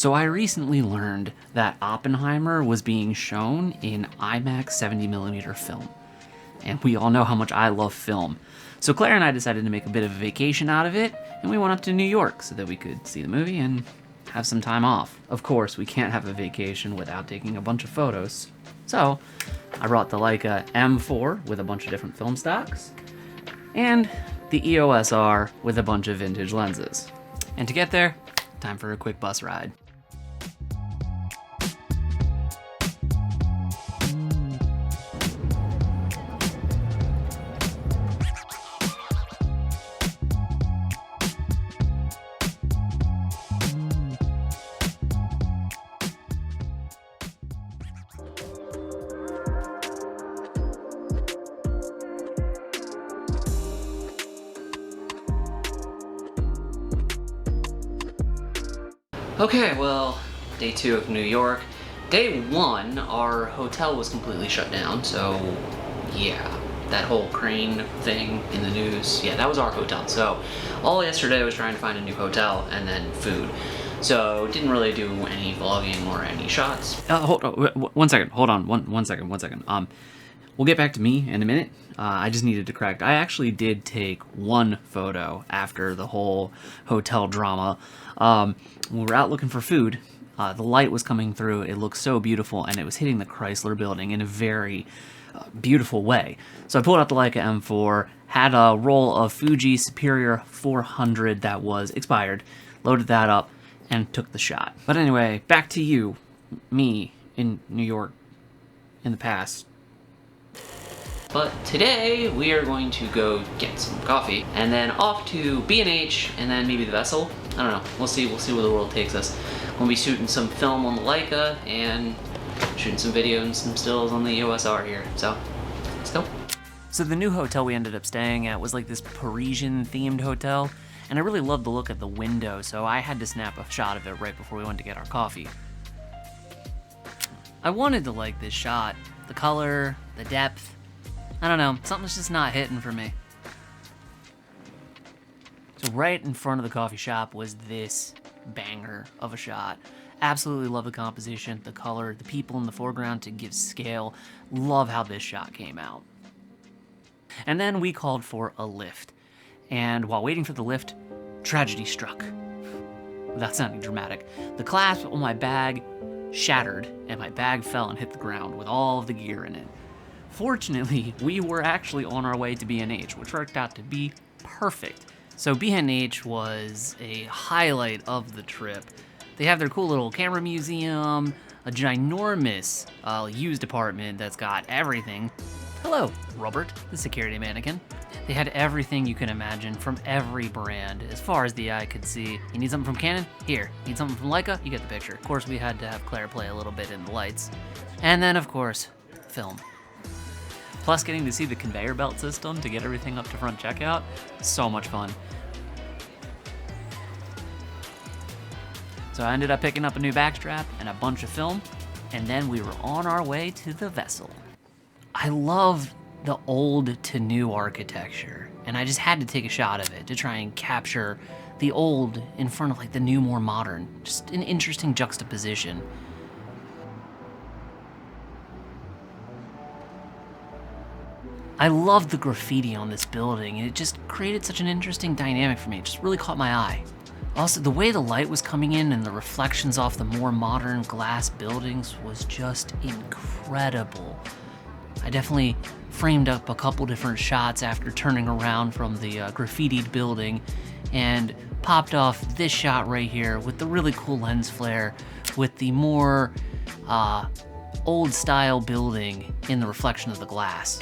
So I recently learned that Oppenheimer was being shown in IMAX 70mm film. And we all know how much I love film. So Claire and I decided to make a bit of a vacation out of it, and we went up to New York so that we could see the movie and have some time off. Of course, we can't have a vacation without taking a bunch of photos. So I brought the Leica M4 with a bunch of different film stocks, and the EOS R with a bunch of vintage lenses. And to get there, time for a quick bus ride. Okay, well, day 2 of New York. Day 1, our hotel was completely shut down, so yeah, that whole crane thing in the news, yeah, that was our hotel. So all yesterday was trying to find a new hotel and then food. So didn't really do any vlogging or any shots. Hold on, one second, hold on, one second. We'll get back to me in a minute. I just needed to correct. I actually did take one photo after the whole hotel drama. We were out looking for food. The light was coming through. It looked so beautiful, and it was hitting the Chrysler building in a very beautiful way. So I pulled out the Leica M4, had a roll of Fuji Superior 400 that was expired, loaded that up, and took the shot. But anyway, back to you, me, in New York, in the past. But today, we are going to go get some coffee, and then off to B&H, and then maybe the Vessel. I don't know, we'll see where the world takes us. We'll be shooting some film on the Leica, and shooting some video and some stills on the EOS R here, so let's go. So the new hotel we ended up staying at was like this Parisian-themed hotel, and I really loved the look of the window, so I had to snap a shot of it right before we went to get our coffee. I wanted to like this shot, the color, the depth. I don't know, something's just not hitting for me. So right in front of the coffee shop was this banger of a shot. Absolutely love the composition, the color, the people in the foreground to give scale. Love how this shot came out. And then we called for a lift. And while waiting for the lift, tragedy struck. Without sounding dramatic. The clasp on my bag shattered, and my bag fell and hit the ground with all of the gear in it. Fortunately, we were actually on our way to B&H, which worked out to be perfect. So B&H was a highlight of the trip. They have their cool little camera museum, a ginormous used department that's got everything. Hello, Robert, the security mannequin. They had everything you can imagine from every brand, as far as the eye could see. You need something from Canon? Here. Need something from Leica? You get the picture. Of course, we had to have Claire play a little bit in the lights. And then, of course, film. Plus getting to see the conveyor belt system to get everything up to front checkout, so much fun. So I ended up picking up a new backstrap and a bunch of film, and then we were on our way to the Vessel. I love the old to new architecture, and I just had to take a shot of it to try and capture the old in front of like the new, more modern. Just an interesting juxtaposition. I loved the graffiti on this building, and it just created such an interesting dynamic for me. It just really caught my eye. Also, the way the light was coming in and the reflections off the more modern glass buildings was just incredible. I definitely framed up a couple different shots after turning around from the graffitied building and popped off this shot right here with the really cool lens flare with the more old style building in the reflection of the glass.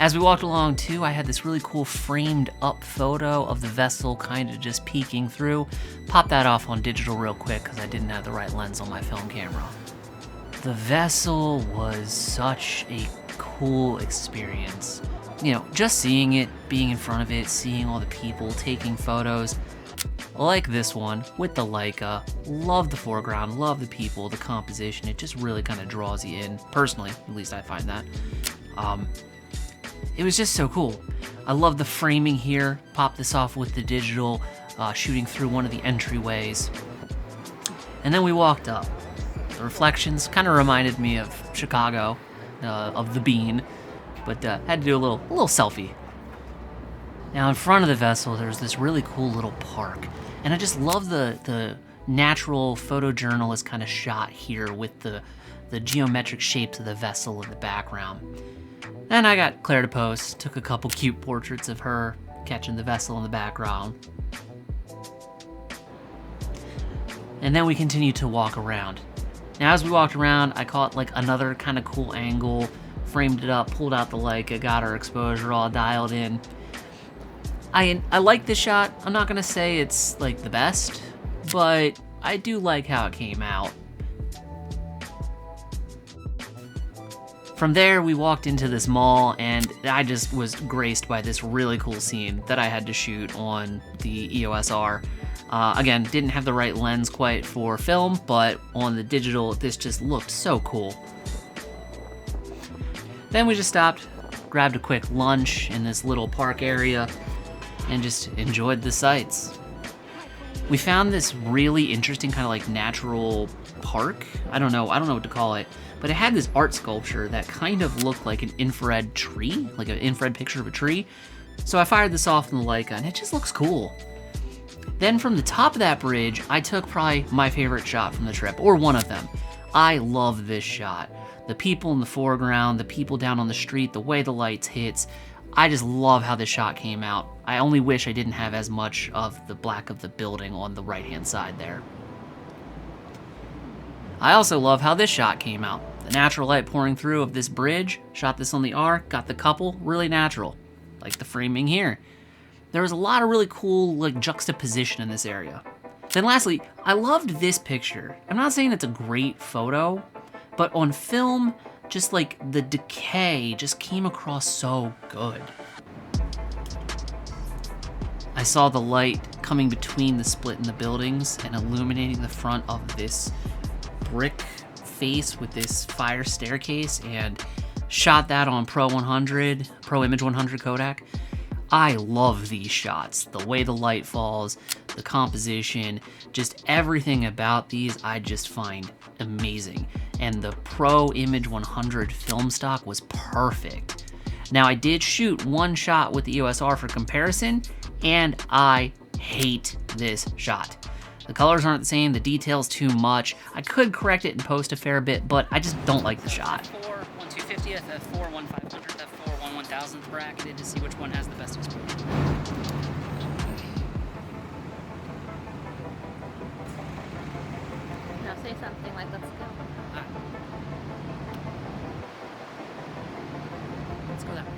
As we walked along too, I had this really cool framed up photo of the Vessel kind of just peeking through. Popped that off on digital real quick because I didn't have the right lens on my film camera. The Vessel was such a cool experience. You know, just seeing it, being in front of it, seeing all the people taking photos. Like this one with the Leica. Love the foreground, love the people, the composition. It just really kind of draws you in. Personally, at least I find that. It was just so cool. I love the framing here. Pop this off with the digital, shooting through one of the entryways. And then we walked up. The reflections kind of reminded me of Chicago, of the Bean, but had to do a little selfie. Now in front of the vessel, there's this really cool little park, and I just love the natural photojournalist kind of shot here with the geometric shapes of the vessel in the background. And I got Claire to pose, took a couple cute portraits of her catching the vessel in the background. And then we continued to walk around. Now as we walked around, I caught like another kind of cool angle, framed it up, pulled out the Leica, got our exposure all dialed in. I like this shot. I'm not gonna say it's like the best, but I do like how it came out. From there, we walked into this mall, and I just was graced by this really cool scene that I had to shoot on the EOS R. Again, didn't have the right lens quite for film, but on the digital, this just looked so cool. Then we just stopped, grabbed a quick lunch in this little park area, and just enjoyed the sights. We found this really interesting kind of like natural park. I don't know what to call it, but it had this art sculpture that kind of looked like an infrared tree, like an infrared picture of a tree. So I fired this off in the Leica, and it just looks cool. Then from the top of that bridge, I took probably my favorite shot from the trip, or one of them. I love this shot. The people in the foreground, the people down on the street, the way the lights hits. I just love how this shot came out. I only wish I didn't have as much of the black of the building on the right-hand side there. I also love how this shot came out. The natural light pouring through of this bridge, shot this on the R, got the couple, really natural. Like the framing here. There was a lot of really cool like juxtaposition in this area. Then lastly, I loved this picture. I'm not saying it's a great photo, but on film, just like the decay just came across so good. I saw the light coming between the split in the buildings and illuminating the front of this brick face with this fire staircase, and shot that on Pro Image 100 Kodak. I love these shots. The way the light falls, the composition, just everything about these I just find amazing. And the Pro Image 100 film stock was perfect. Now I did shoot one shot with the EOS R for comparison, and I hate this shot. The colors aren't the same, the detail's too much. I could correct it and post a fair bit, but I just don't like the shot. F4 1/250th, F4 1/500th, F4 1/1000th bracketed to see which one has the best exposure. Now say something like, let's go. Let's go that way.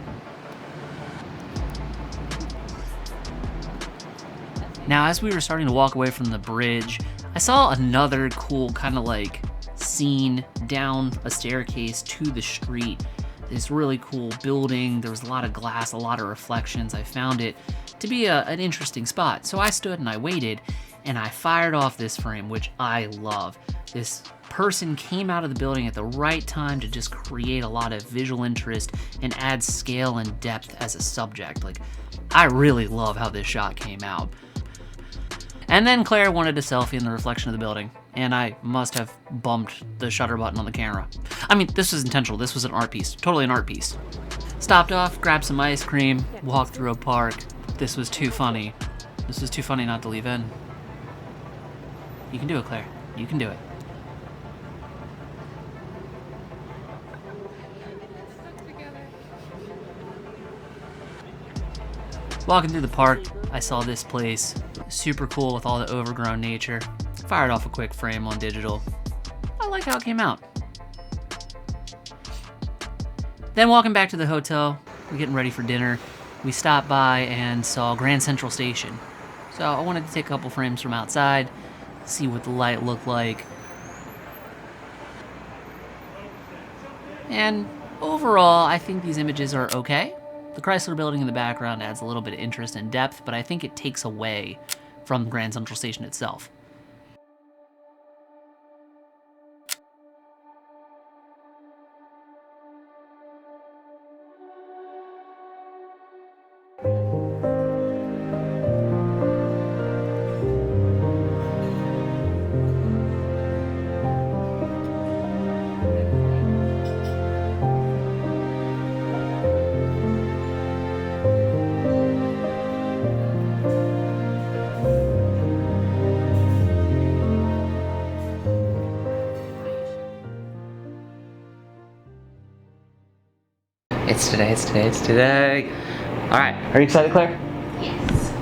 Now, as we were starting to walk away from the bridge, I saw another cool kind of like scene down a staircase to the street. This really cool building. There was a lot of glass, a lot of reflections. I found it to be an interesting spot. So I stood and I waited, and I fired off this frame, which I love. This person came out of the building at the right time to just create a lot of visual interest and add scale and depth as a subject. Like, I really love how this shot came out. And then Claire wanted a selfie in the reflection of the building, and I must have bumped the shutter button on the camera. I mean, this was intentional. This was an art piece, totally an art piece. Stopped off, grabbed some ice cream, walked through a park. This was too funny. This was too funny not to leave in. You can do it, Claire. You can do it. Walking through the park, I saw this place. Super cool with all the overgrown nature. Fired off a quick frame on digital. I like how it came out. Then walking back to the hotel, we're getting ready for dinner. We stopped by and saw Grand Central Station. So I wanted to take a couple frames from outside, see what the light looked like. And overall, I think these images are okay. The Chrysler Building in the background adds a little bit of interest and depth, but I think it takes away from Grand Central Station itself. It's today, it's today, it's today. All right, are you excited, Claire? Yes.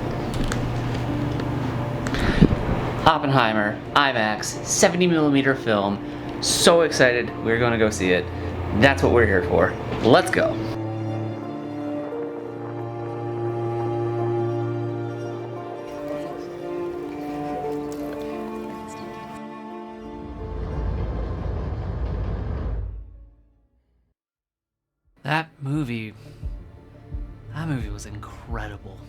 Oppenheimer, IMAX, 70mm film. So excited, we're gonna go see it. That's what we're here for. Let's go. That movie was incredible.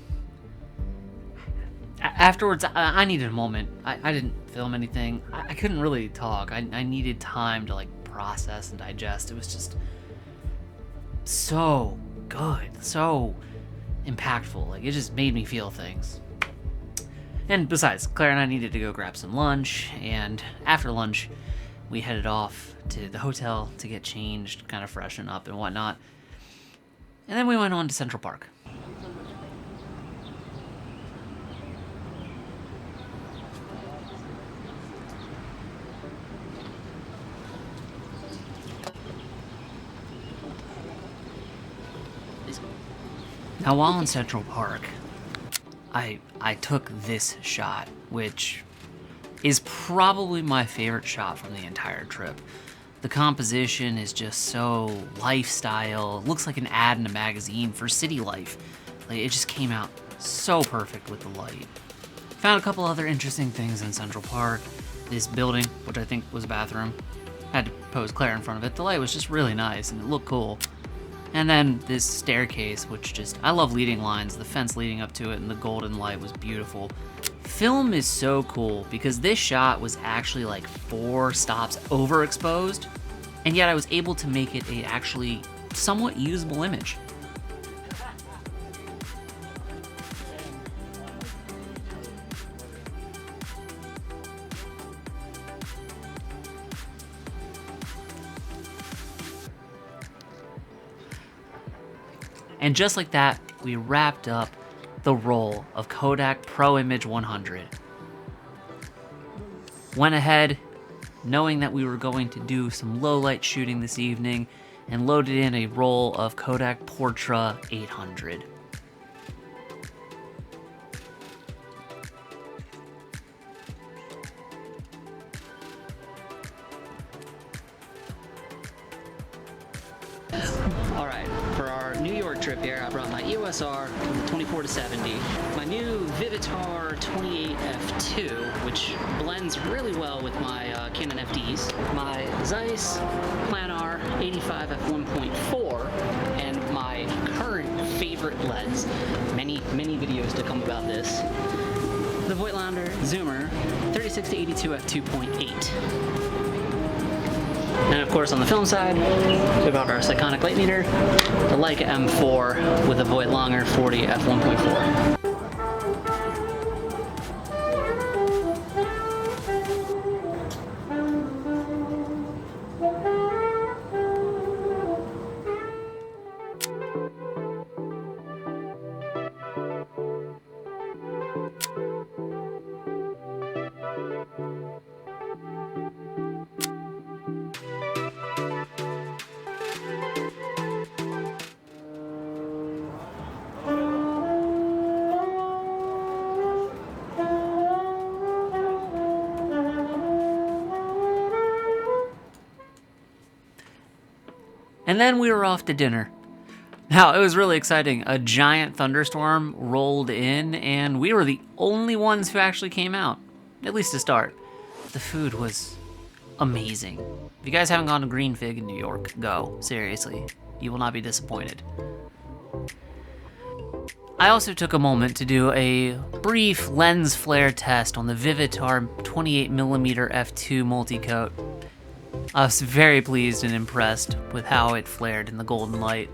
Afterwards, I needed a moment. I didn't film anything. I couldn't really talk. I needed time to like process and digest. It was just so good, so impactful. Like, it just made me feel things. And besides, Claire and I needed to go grab some lunch, and after lunch, we headed off to the hotel to get changed, kind of freshen up and whatnot. And then we went on to Central Park. Now, while in Central Park, I took this shot, which is probably my favorite shot from the entire trip. The composition is just so lifestyle. It looks like an ad in a magazine for city life. Like, it just came out so perfect with the light. Found a couple other interesting things in Central Park. This building, which I think was a bathroom. Had to pose Claire in front of it. The light was just really nice and it looked cool. And then this staircase, which just, I love leading lines. The fence leading up to it and the golden light was beautiful. Film is so cool because this shot was actually like 4 stops overexposed, and yet I was able to make it a actually somewhat usable image. And just like that, we wrapped up the roll of Kodak Pro Image 100. Went ahead, knowing that we were going to do some low light shooting this evening, and loaded in a roll of Kodak Portra 800. All right, for our New York trip here, I brought my EOS R 24-70, my new Vivitar 28 f2, which blends really well with my Canon FDs, my Zeiss Planar 85 f1.4, and my current favorite lens. Many videos to come about this. The Voigtlander Zoomer 36-82 f2.8. And of course, on the film side, we got our Iconic light meter, the Leica M4 with a Voigtlander 40 f1.4. And then we were off to dinner. Now, it was really exciting. A giant thunderstorm rolled in, and we were the only ones who actually came out, at least to start. The food was amazing. If you guys haven't gone to Green Fig in New York, go. Seriously, you will not be disappointed. I also took a moment to do a brief lens flare test on the Vivitar 28mm f2 multi-coat. I was very pleased and impressed with how it flared in the golden light.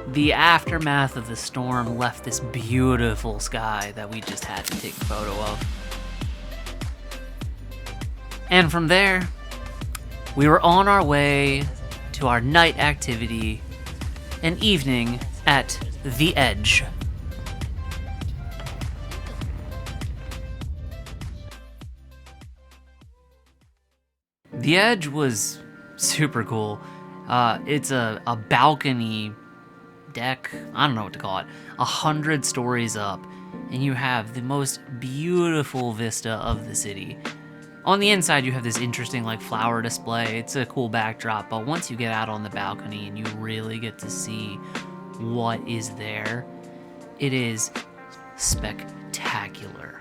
The aftermath of the storm left this beautiful sky that we just had to take a photo of. And from there, we were on our way to our night activity, an evening at The Edge. The Edge was super cool. It's a balcony deck, I don't know what to call it, 100 stories up, and you have the most beautiful vista of the city. On the inside, you have this interesting like flower display. It's a cool backdrop, but once you get out on the balcony and you really get to see what is there, it is spectacular.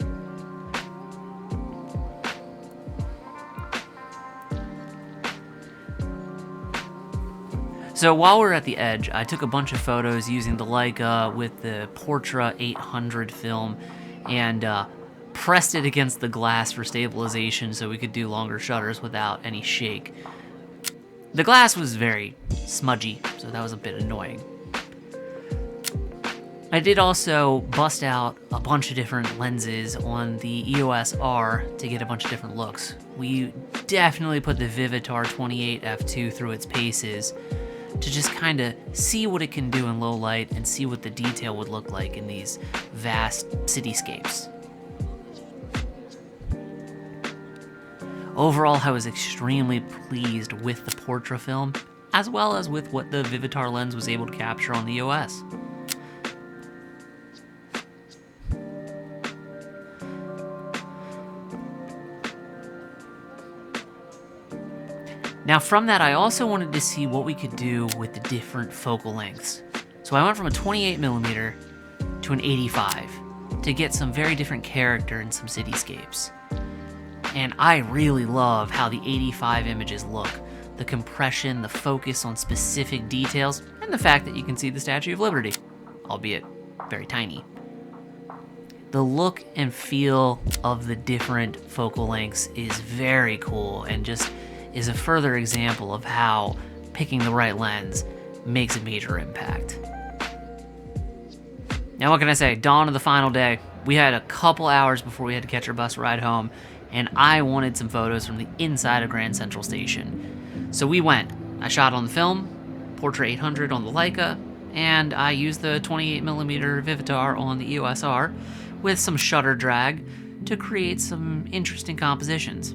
So while we're at the Edge, I took a bunch of photos using the Leica with the Portra 800 film and pressed it against the glass for stabilization so we could do longer shutters without any shake. The glass was very smudgy, so that was a bit annoying. I did also bust out a bunch of different lenses on the EOS R to get a bunch of different looks. We definitely put the Vivitar 28 f2 through its paces to just kind of see what it can do in low light and see what the detail would look like in these vast cityscapes. Overall, I was extremely pleased with the Portra film, as well as with what the Vivitar lens was able to capture on the EOS. Now from that, I also wanted to see what we could do with the different focal lengths. So I went from a 28mm to an 85 to get some very different character in some cityscapes. And I really love how the 85 images look. The compression, the focus on specific details, and the fact that you can see the Statue of Liberty, albeit very tiny. The look and feel of the different focal lengths is very cool and just is a further example of how picking the right lens makes a major impact. Now what can I say? Dawn of the final day. We had a couple hours before we had to catch our bus ride home, and I wanted some photos from the inside of Grand Central Station. So we went. I shot on the film, Portra 800 on the Leica, and I used the 28mm Vivitar on the EOS R with some shutter drag to create some interesting compositions.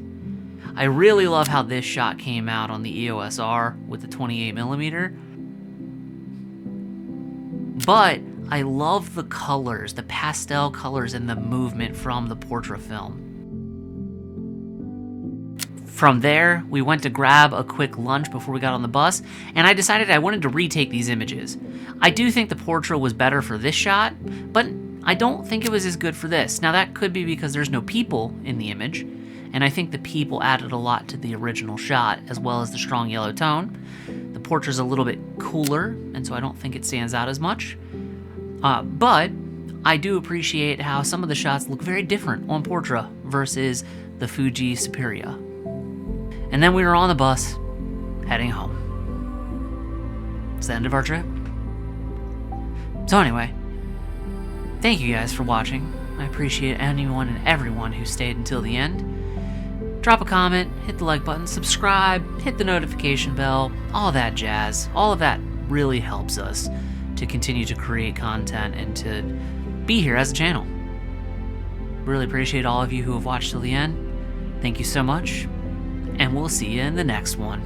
I really love how this shot came out on the EOS R with the 28mm, but I love the colors, the pastel colors and the movement from the Portra film. From there, we went to grab a quick lunch before we got on the bus, and I decided I wanted to retake these images. I do think the Portra was better for this shot, but I don't think it was as good for this. Now that could be because there's no people in the image, and I think the people added a lot to the original shot, as well as the strong yellow tone. The Portra's a little bit cooler, and so I don't think it stands out as much. But I do appreciate how some of the shots look very different on Portra versus the Fuji Superia. And then we were on the bus, heading home. It's the end of our trip. So anyway, thank you guys for watching. I appreciate anyone and everyone who stayed until the end. Drop a comment, hit the like button, subscribe, hit the notification bell, all that jazz. All of that really helps us to continue to create content and to be here as a channel. Really appreciate all of you who have watched till the end. Thank you so much, and we'll see you in the next one.